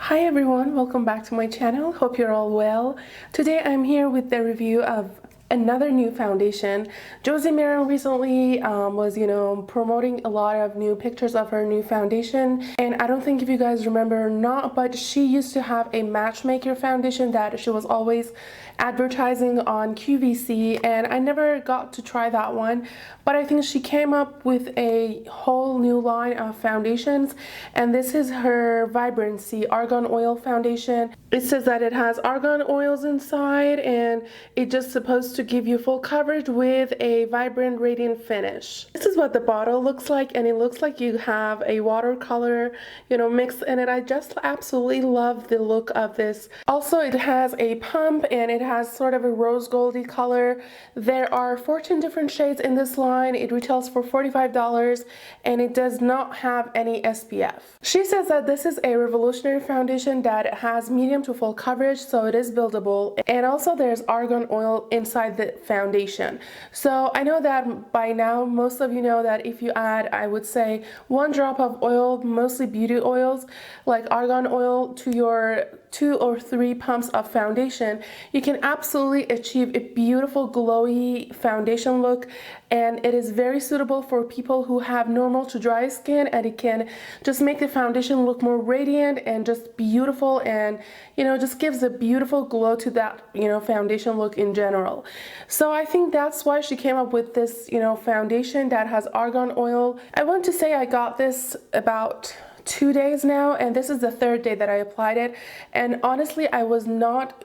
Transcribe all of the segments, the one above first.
Hi everyone, welcome back to my channel. Hope you're all well. Today I'm here with the review of another new foundation. Josie Maran recently was, promoting a lot of new pictures of her new foundation, and I don't think if you guys remember or not, but she used to have a matchmaker foundation that she was always advertising on QVC, and I never got to try that one, but I think she came up with a whole new line of foundations, and this is her Vibrancy Argan Oil foundation. It says that it has argan oils inside, and it's just supposed to give you full coverage with a vibrant radiant finish. This is what the bottle looks like, and it looks like you have a watercolor mixed in it. I just absolutely love the look of this. Also, it has a pump and it has sort of a rose goldy color. There are 14 different shades in this line. It retails for $45 and it does not have any SPF. She says that this is a revolutionary foundation that has medium to full coverage, so it is buildable, and also there's argan oil inside the foundation. So I know that by now most of you know that if you add, I would say, 1 drop of oil, mostly beauty oils like argan oil, to your 2 or 3 pumps of foundation, you can absolutely achieve a beautiful glowy foundation look, and it is very suitable for people who have normal to dry skin, and it can just make the foundation look more radiant and just beautiful, and just gives a beautiful glow to that foundation look in general. So I think that's why she came up with this foundation that has argan oil. I want to say I got this about 2 days now, and this is the 3rd day that I applied it, and honestly I was not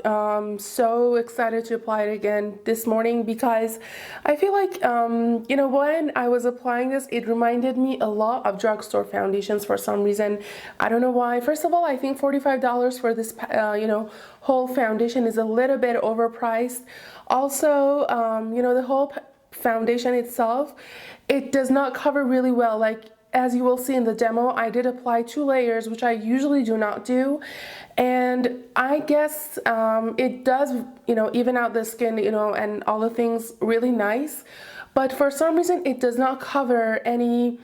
so excited to apply it again this morning, because I feel like when I was applying this, it reminded me a lot of drugstore foundations for some reason. I don't know why. First of all, I think $45 for this whole foundation is a little bit overpriced. Also, the whole foundation itself, it does not cover really well. Like, as you will see in the demo, I did apply 2 layers, which I usually do not do, and I guess it does even out the skin and all the things really nice, but for some reason it does not cover any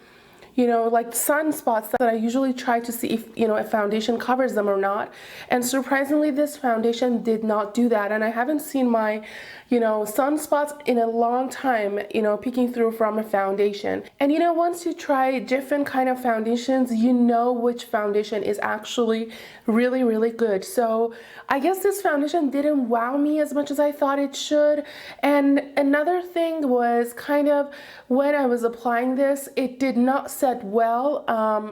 like sunspots that I usually try to see if a foundation covers them or not. And surprisingly, this foundation did not do that, and I haven't seen my sunspots in a long time peeking through from a foundation. And once you try different kind of foundations, which foundation is actually really, really good. So I guess this foundation didn't wow me as much as I thought it should. And another thing was kind of when I was applying this, it did not set well.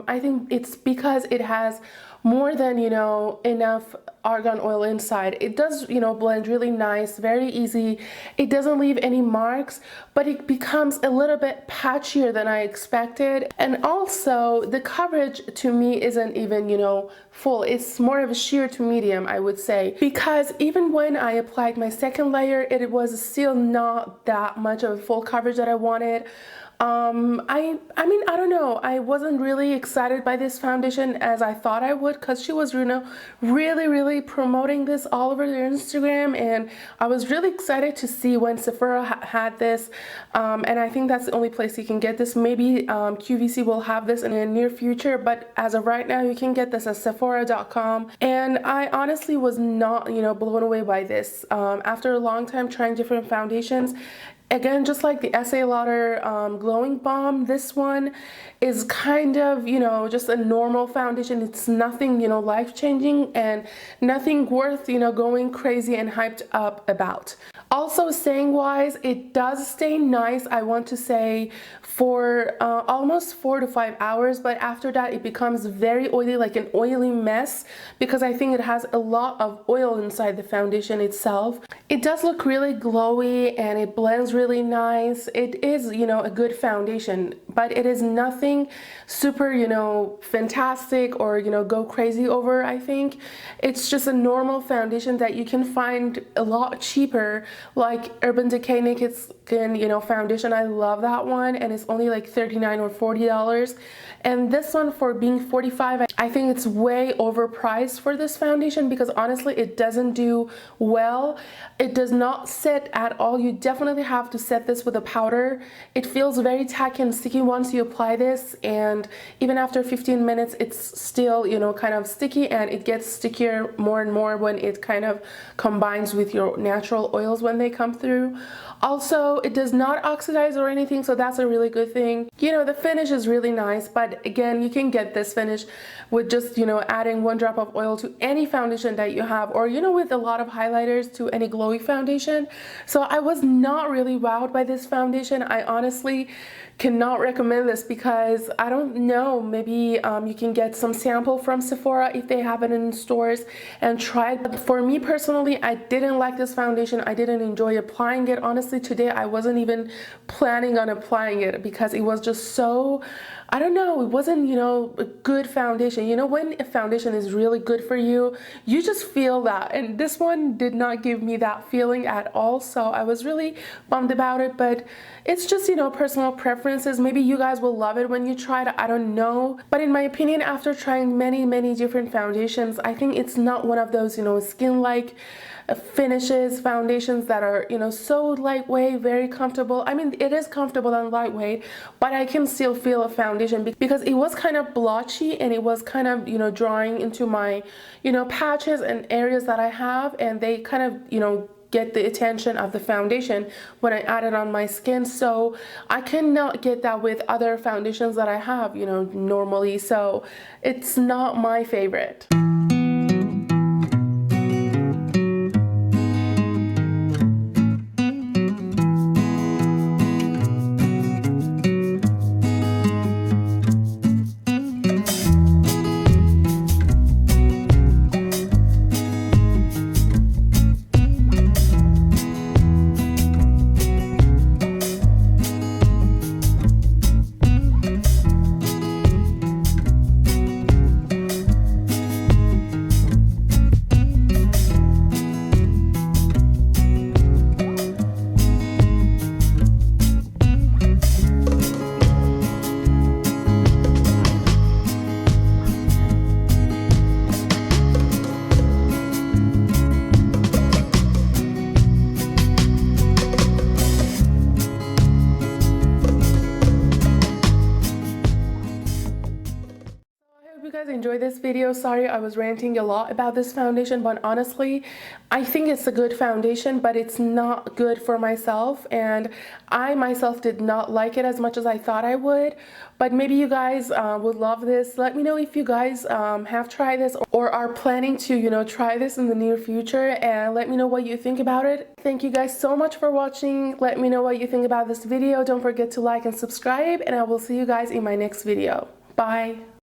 I think it's because it has more than enough argan oil inside. It does blend really nice, very easy. It doesn't leave any marks, but it becomes a little bit patchier than I expected. And also the coverage to me isn't even full. It's more of a sheer to medium, I would say, because even when I applied my 2nd layer, it was still not that much of a full coverage that I wanted. I mean, I don't know. I wasn't really excited by this foundation as I thought I would, because she was really promoting this all over their Instagram, and I was really excited to see when Sephora had this, and I think that's the only place you can get this. Maybe QVC will have this in the near future, but as of right now you can get this at Sephora.com, and I honestly was not blown away by this. After a long time trying different foundations, again, just like the Estee Lauder Glowing Balm, this one is kind of, just a normal foundation. It's nothing, life-changing, and nothing worth, going crazy and hyped up about. Also, staying-wise, it does stay nice, I want to say, for almost 4 to 5 hours, but after that it becomes very oily, like an oily mess, because I think it has a lot of oil inside the foundation itself. It does look really glowy and it blends really nice. It is, a good foundation, but it is nothing super, fantastic or, go crazy over, I think. It's just a normal foundation that you can find a lot cheaper, like Urban Decay Naked Skin, foundation. I love that one, and it's only like $39 or $40. And this one, for being $45, I think it's way overpriced for this foundation, because honestly it doesn't do well. It does not set at all. You definitely have to set this with a powder. It feels very tacky and sticky sticky once you apply this, and even after 15 minutes it's still, you know, kind of sticky, and it gets stickier more and more when it kind of combines with your natural oils when they come through. Also, it does not oxidize or anything, so that's a really good thing. You know, the finish is really nice, but again, you can get this finish with just, you know, adding 1 drop of oil to any foundation that you have, or, you know, with a lot of highlighters to any glowy foundation. So I was not really wowed by this foundation. I honestly cannot recommend this because I don't know, maybe you can get some sample from Sephora if they have it in stores and try it. But for me personally, I didn't like this foundation. I didn't enjoy applying it. Honestly, today I wasn't even planning on applying it because it was just so, I don't know, it wasn't, you know, a good foundation. You know, when a foundation is really good for you, you just feel that, and this one did not give me that feeling at all. So I was really bummed about it, but it's just, you know, personal preferences. Maybe you guys will love it when you try it, I don't know. But in my opinion, after trying many different foundations, I think it's not one of those, you know, skin-like finishes, foundations that are, you know, so lightweight, very comfortable. I mean, it is comfortable and lightweight, but I can still feel a foundation because it was kind of blotchy, and it was kind of, you know, drawing into my, you know, patches and areas that I have, and they kind of, you know, get the attention of the foundation when I add it on my skin. So I cannot get that with other foundations that I have, you know, normally. So it's not my favorite. You guys enjoyed this video. Sorry I was ranting a lot about this foundation, but honestly I think it's a good foundation, but it's not good for myself, and I myself did not like it as much as I thought I would. But maybe you guys would love this. Let me know if you guys have tried this or are planning to, you know, try this in the near future, and let me know what you think about it. Thank you guys so much for watching. Let me know what you think about this video. Don't forget to like and subscribe, and I will see you guys in my next video. Bye.